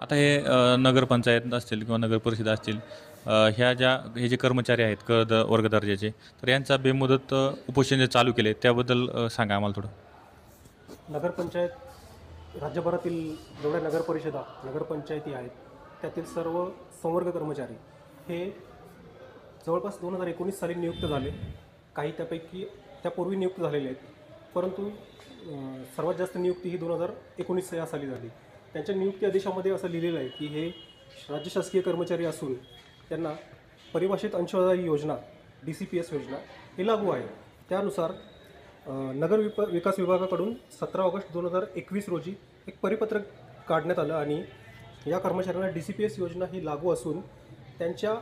आता हे नगरपंचायत असतील किंवा नगरपरिषद असतील, हे जे कर्मचारी आहेत वर्ग दर्जाचे, तर यांचा बेमुदत उपोषण जे चालू केले त्याबद्दल सांगा आम्हाला थोडं. नगरपंचायत राज्यभरातील जेवढ्या नगरपरिषदा नगरपंचायती आहेत त्यातील सर्व संवर्ग कर्मचारी हे जवळपास 2019 साली नियुक्त झाले. काही त्यापैकी त्यापूर्वी नियुक्त झालेले आहेत, परंतु सर्वात जास्त नियुक्ती ही 2019 या साली झाली. त्यांच्या नियुक्ती आदेशामध्ये असं लिहिलेलं आहे की हे राज्य शासकीय कर्मचारी असून त्यांना परिभाषित अंशदायी योजना DCPS योजना ही लागू आहे. त्यानुसार विकास विभागाकडून 17 ऑगस्ट 2021 रोजी एक परिपत्रक काढण्यात आलं आणि या कर्मचाऱ्यांना DCPS योजना ही लागू असून त्यांच्या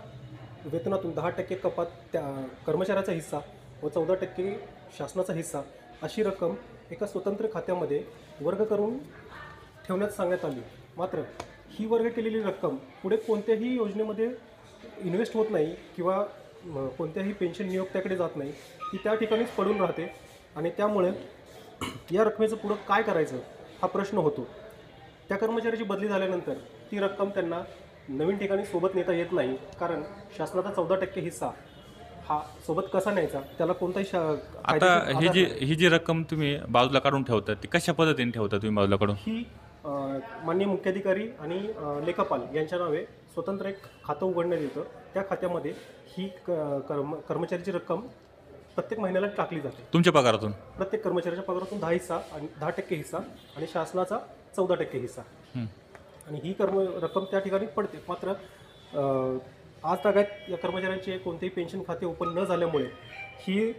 वेतनातून 10% कपात त्या कर्मचाऱ्याचा हिस्सा व 14% शासनाचा हिस्सा अशी रक्कम एका स्वतंत्र खात्यामध्ये वर्ग करून ठेवण्यास सांगण्यात आली. मात्र ही वर्ग केलेली रक्कम पुढे कोणत्याही योजनेमध्ये इन्व्हेस्ट होत नाही किंवा कोणत्याही पेन्शन नियोक्त्याकडे जात नाही, ती त्या ठिकाणीच पडून राहते आणि त्यामुळे या रकमेचं पुढं काय करायचं हा प्रश्न होतो. त्या कर्मचाऱ्याची बदली झाल्यानंतर ती रक्कम त्यांना नवीन ठिकाणी सोबत नेता येत नाही, कारण शासनाचा 14% हिस्सा हा सोबत कसा न्यायचा त्याला कोणताही आता ही जी रक्कम तुम्ही बाजूला काढून ठेवता ती कशा पद्धतीने ठेवता तुम्ही बाजूला काढून? ही माननीय मुख्याधिकारी आणि लेखापाल यांच्या नावे स्वतंत्र एक खातं उघडण्यात येतं. त्या खात्यामध्ये ही कर्मचाऱ्याची रक्कम प्रत्येक महिन्याला टाकली जाते. तुमच्या पगारातून? प्रत्येक कर्मचाऱ्याच्या पगारातून 10% हिस्सा आणि शासनाचा 14% हिस्सा आणि ही रक्कम त्या ठिकाणी पडते. मात्र आज तागायत या कर्मचाऱ्यांचे कोणतेही पेन्शन खाते ओपन न झाल्यामुळे ही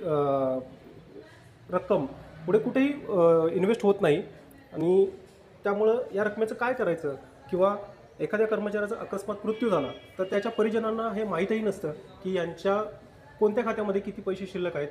रक्कम पुढे कुठेही इन्व्हेस्ट होत नाही आणि त्यामुळं या रकमेचं काय करायचं किंवा एखाद्या कर्मचाऱ्याचा अकस्मात मृत्यू झाला तर त्याच्या परिजनांना हे माहीतही नसतं की यांच्या कोणत्या खात्यामध्ये किती पैसे शिल्लक आहेत.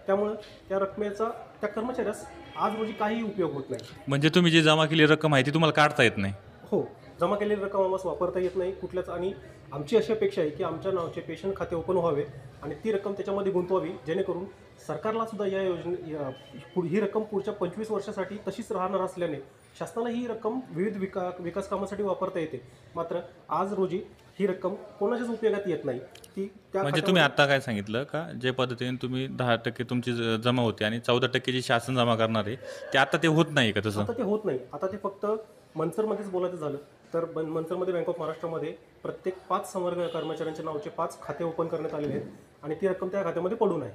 त्यामुळं त्या रकमेचा त्या कर्मचाऱ्यास आज रोजी काहीही उपयोग होत नाही. म्हणजे तुम्ही जी जमा केलेली रक्कम आहे ती तुम्हाला काढता येत नाही? हो, जमा केलेली रक्कम आम्हाला वापरता येत नाही कुठल्याच. आणि आमची अशी अपेक्षा आहे की आमच्या नावाचे पेन्शन खाते ओपन व्हावे आणि ती रक्कम त्याच्यामध्ये गुंतवावी, जेणेकरून सरकारला सुद्धा ही रक्कम पुढच्या 25 वर्षासाठी तशीच राहणार असल्याने शासनाला ही रक्कम विविध विकास कामासाठी वापरता येते. मात्र आज रोजी ही रक्कम कोणाच्याच उपयोगात येत नाही. ती म्हणजे तुम्ही आता काय सांगितलं का जे पद्धतीने तुम्ही 10% तुमची जमा होते आणि 14% जी शासन जमा करणार आहे ते आता ते होत नाही का? तसं आता ते होत नाही. आता ते फक्त मनसरमध्येच बोलायचं झालं तर मनसरमध्ये बँक ऑफ महाराष्ट्रामध्ये प्रत्येक 5 संवर्ग कर्मचाऱ्यांच्या नावाचे 5 खाते ओपन करण्यात आलेले आहेत आणि ती रक्कम त्या खात्यामध्ये पडून आहे.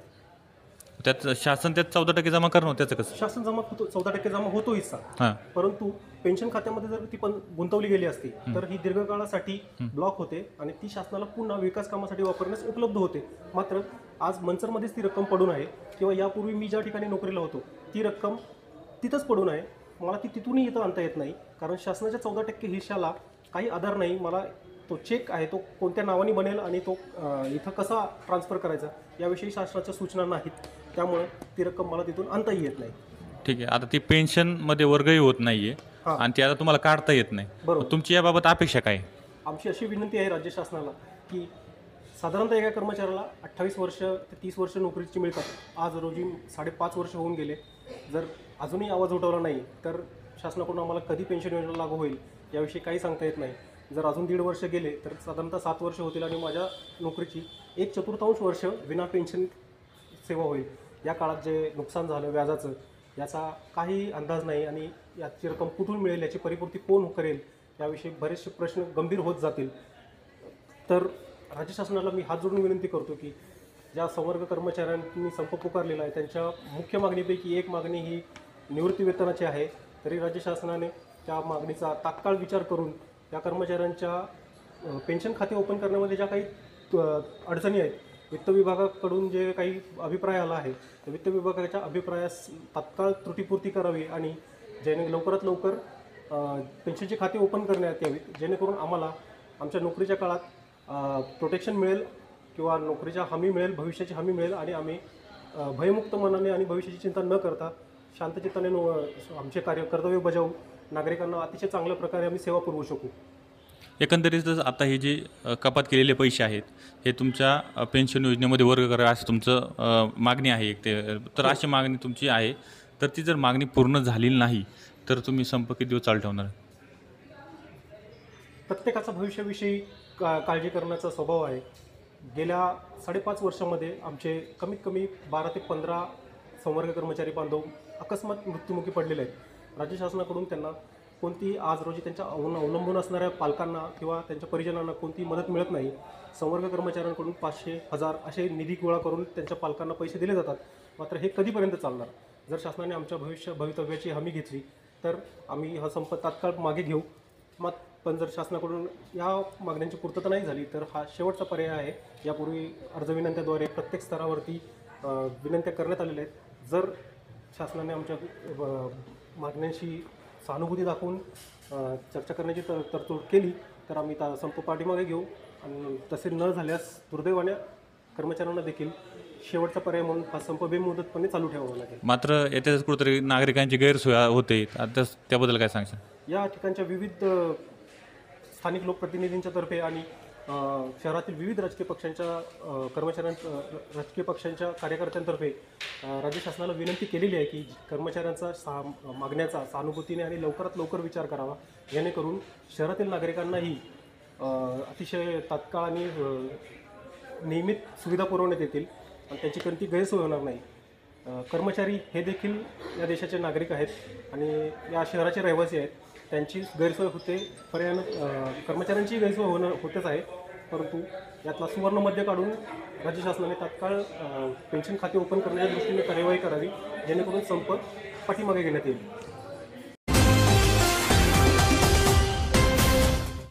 त्यात शासन त्यात 14% जमा करणं त्याचं कसं? शासन जमा होतो, 14% जमा होतो हिस्सा, परंतु पेन्शन खात्यामध्ये जर ती पण गुंतवली गेली असती तर ही दीर्घकाळासाठी ब्लॉक होते आणि ती शासनाला पुन्हा विकास कामासाठी वापरण्यास उपलब्ध होते. मात्र आज मनसरमध्येच ती रक्कम पडून आहे किंवा यापूर्वी मी ज्या ठिकाणी नोकरीला होतो ती रक्कम तिथंच पडून आहे. मला ती तिथूनही इथं आणता येत नाही, कारण शासनाच्या 14% हिश्श्याला काही आधार नाही. मला तो चेक आहे तो कोणत्या नावाने बनेल आणि तो इथं कसा ट्रान्सफर करायचा याविषयी शासनाच्या सूचना नाहीत. त्यामुळे ती रक्कम मला तिथून आणताही येत नाही. ठीक आहे. आता ती पेन्शनमध्ये वर्गही होत नाही आहे आणि ती आता तुम्हाला काढता येत नाही. बरोबर. तुमची याबाबत अपेक्षा काय? आमची अशी विनंती आहे राज्य शासनाला की साधारणतः एका कर्मचाऱ्याला 28 वर्ष ते 30 वर्ष नोकरीची मिळतात. आज रोजी 5.5 वर्ष होऊन गेले. जर अजूनही आवाज उठवला नाही तर शासनाकडून आम्हाला कधी पेन्शन योजना लागू होईल याविषयी काही सांगता येत नाही. जर अजून 1.5 वर्ष गेले तर साधारणतः 7 वर्ष होतील आणि माझ्या नोकरीची 1/4 वर्ष विना पेन्शन सेवा होईल. या काळात जे नुकसान झालं व्याजाचं याचा काही अंदाज नाही आणि याची रक्कम कुठून मिळेल, याची परिपूर्ती कोण करेल याविषयी बरेचसे प्रश्न गंभीर होत जातील. तर राज्य शासनाला मी हात जोडून विनंती करतो की ज्या संवर्ग कर्मचाऱ्यांनी संप पुकारलेला आहे त्यांच्या मुख्य मागणीपैकी एक मागणी ही निवृत्ती वेतनाची आहे. तरी राज्य शासनाने त्या मागणीचा तात्काळ विचार करून या कर्मचाऱ्यांच्या पेन्शन खाते ओपन करण्यामध्ये ज्या काही अडचणी आहेत, वित्त विभागाकडून जे काही अभिप्राय आला आहे त्या वित्त विभागाच्या अभिप्रायास तात्काळ त्रुटीपूर्ती करावी आणि लवकरात लवकर पेन्शनचे खाते ओपन करण्यात यावीत, जेणेकरून आम्हाला आमच्या नोकरीच्या काळात प्रोटेक्शन मिळेल किंवा नोकरीच्या हमी मिळेल, भविष्याची हमी मिळेल आणि आम्ही भयमुक्त मनाने आणि भविष्याची चिंता न करता शांतचित्ताने आमचे कर्तव्य बजावून नागरिकांना अतिशय चांगल्या प्रकारे आम्ही सेवा पुरवू शकू. एकंदरीतच आता हे जे कपात केलेले पैसे आहेत हे तुमच्या पेन्शन योजनेमध्ये वर्ग करा असं तुमचं मागणी आहे एक तर अशी मागणी तुमची आहे. तर ती जर मागणी पूर्ण झालेली नाही तर तुम्ही संप किती दिवस चालू ठेवणार? प्रत्येकाचा भविष्याविषयी काळजी करण्याचा स्वभाव आहे. गेल्या 5.5 वर्षामध्ये आमचे कमीत कमी 12 ते 15 संवर्ग कर्मचारी बांधव अकस्मात मृत्युमुखी पडलेले आहेत. राज्य शासनाकडून त्यांना कोणती आज रोजी त्यांच्या अवलंबून असणाऱ्या पालकांना किंवा त्यांच्या परिजनांना कोणती मदत मिळत नाही. संवर्ग कर्मचाऱ्यांकडून 500, 1000 असे निधी गोळा करून त्यांच्या पालकांना पैसे दिले जातात. मात्र हे कधीपर्यंत चालणार? जर शासनाने आमच्या भवितव्याची हमी घेतली तर आम्ही हा संप तात्काळ मागे घेऊ. पण जर शासनाकडून या मागण्यांची पूर्तता नाही झाली तर हा शेवटचा पर्याय आहे. यापूर्वी अर्ज विनंत्याद्वारे प्रत्येक स्तरावरती विनंत्या करण्यात आलेल्या आहेत. जर शासनाने आमच्या मागण्यांशी सहानुभूती दाखवून चर्चा करण्याची तरतूद केली तर आम्ही संप पाठीमागे घेऊ. आणि तसे न झाल्यास दुर्दैवाने कर्मचाऱ्यांना देखील शेवटचा पर्याय म्हणून हा संप बेमुदतपणे चालू ठेवावा लागेल. मात्र याच्यात कुठेतरी नागरिकांची गैरसोय होते, आता त्याबद्दल काय सांगशाल? या ठिकाणच्या विविध स्थानिक लोकप्रतिनिधींच्या तर्फे आणि शहरातील विविध राजकीय पक्षांच्या राजकीय पक्षांच्या कार्यकर्त्यांतर्फे राज्य शासनाला विनंती केलेली आहे की कर्मचाऱ्यांचा मागण्याचा सहानुभूतीने आणि लवकरात लवकर विचार करावा, जेणेकरून शहरातील नागरिकांनाही अतिशय तात्काळ आणि नियमित सुविधा पुरवण्यात येतील आणि त्याची कोणती गैरसोय होणार नाही. कर्मचारी हे देखील या देशाचे नागरिक आहेत आणि या शहराचे रहिवासी आहेत. त्यांची गैरसोय होते, पर्यायानं कर्मचाऱ्यांची गैरसोय होतेच आहे. परंतु यातला सुवर्णमध्य काढून राज्य शासनाने तात्काळ पेन्शन खाते ओपन करण्याच्या दृष्टीने कार्यवाही करावी, जेणेकरून संप पाठीमागे घेण्यात येईल.